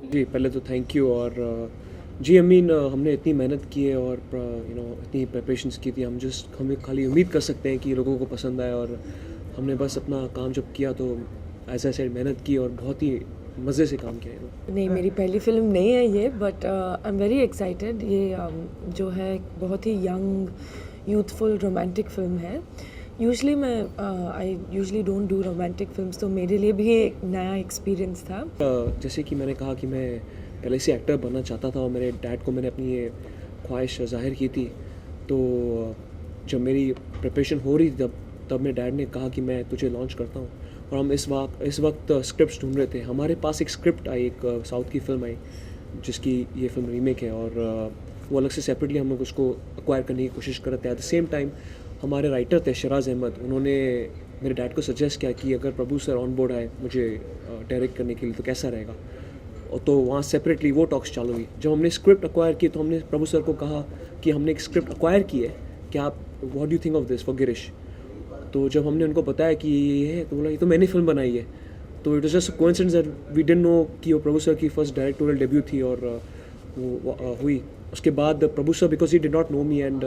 जी, पहले तो thank you. और जी, आई मीन हमने इतनी मेहनत की है और इतनी प्रिपरेशंस की थी। हमें खाली उम्मीद कर सकते हैं कि लोगों को पसंद आए, और हमने बस अपना काम जब किया तो ऐसे ऐसे मेहनत की और बहुत ही मज़े से काम किया है। नहीं, मेरी पहली फ़िल्म नहीं है ये, but I am very excited. ये जो है एक बहुत ही यंग यूथफुल रोमांटिक फ़िल्म है। यूजुअली मैं I usually don't do romantic films, तो मेरे लिए भी एक नया एक्सपीरियंस था। जैसे कि मैंने कहा कि मैं पहले से एक्टर बनना चाहता था, और मेरे डैड को मैंने अपनी ये ख्वाहिश ज़ाहिर की थी। तो जब मेरी प्रिपरेशन हो रही थी, तब मेरे डैड ने कहा कि मैं तुझे लॉन्च करता हूँ। और हम इस वक्त स्क्रिप्ट्स ढूंढ रहे थे। हमारे पास एक स्क्रिप्ट आई, एक साउथ की फ़िल्म आई जिसकी ये फ़िल्म रीमेक है, और वो अलग से सेपरेटली हम लोग उसको एक्वायर करने की कोशिश कर रहे थे। एट द सेम टाइम हमारे राइटर थे शराज अहमद, उन्होंने मेरे डैड को सजेस्ट किया कि अगर प्रभु सर ऑन बोर्ड आए मुझे डायरेक्ट करने के लिए तो कैसा रहेगा। और तो वहाँ सेपरेटली वो टॉक्स चालू हुई। जब हमने स्क्रिप्ट एक्वायर की तो हमने प्रभु सर को कहा कि हमने एक स्क्रिप्ट एक्वायर की है, कि आप what do think of this for Girish. तो जब हमने उनको बताया कि ये है, तो बोला ये तो मैंने फिल्म बनाई है। तो it was just coincidence that we didn't know कि वो प्रभु सर की फर्स्ट डायरेक्टोरियल डेब्यू थी, और वो हुई। उसके बाद Prabhu sir, because he did not know me and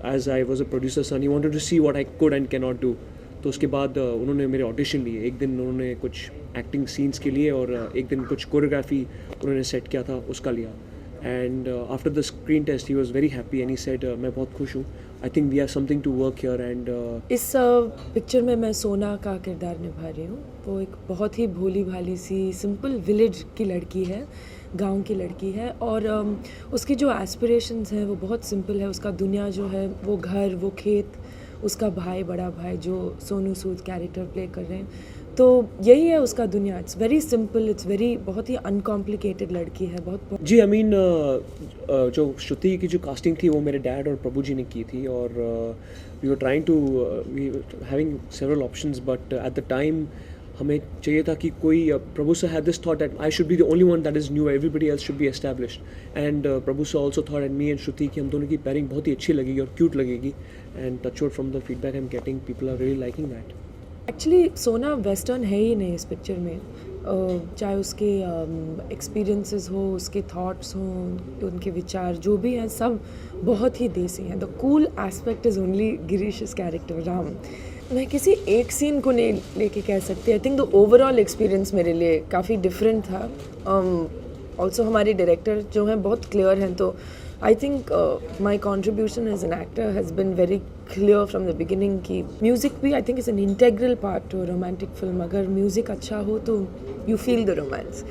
as I was a producer son, he wanted to see what I could and can not do. तो उसके बाद उन्होंने मेरे ऑडिशन लिए। एक दिन उन्होंने कुछ एक्टिंग सीन्स के लिए, और एक दिन कुछ कोरियोग्राफी उन्होंने सेट किया था उसका लिया। And after the screen test he was very happy and he said मैं बहुत खुश हूँ, I think we have something to work here. And इस पिक्चर में मैं सोना का किरदार निभा रही हूँ। वो एक बहुत ही भोली भाली सी सिंपल विलेज की लड़की है, गांव की लड़की है, और उसकी जो एस्पिरेशंस हैं वो बहुत सिंपल है। उसका दुनिया जो है वो घर, वो खेत, उसका भाई, बड़ा भाई जो सोनू सूद कैरेक्टर प्ले कर रहे हैं, तो यही है उसका दुनिया। It's very simple, it's very बहुत ही अनकॉम्प्लिकेटेड लड़की है। बहुत जी, आई मीन जो श्रुति की जो कास्टिंग थी वो मेरे डैड और प्रभु जी ने की थी। और we were trying to we having several options, but at the time हमें चाहिए था कि कोई Prabhu sir had this thought that I should be the only one that is new, everybody else should be established. And Prabhu sir also thought and me and Shruti कि हम दोनों की pairing बहुत ही अच्छी लगेगी और क्यूट लगेगी। And touchwood from the feedback I am getting, people are really liking that. Actually Sona western है ही नहीं इस पिक्चर में। चाहे उसके एक्सपीरियंसेस हो, उसके थॉट्स हों, उनके विचार जो भी हैं, सब बहुत ही देसी हैं। The cool aspect is only Girish character Ram. मैं किसी एक सीन को नहीं लेके कह सकती। I think the overall experience मेरे लिए काफ़ी डिफरेंट था। ऑल्सो हमारे डायरेक्टर जो हैं बहुत क्लियर हैं, तो I think my contribution as an actor has been very clear from the beginning कि म्यूज़िक भी I think is an integral part to romantic film. अगर म्यूज़िक अच्छा हो तो यू फील द रोमांस।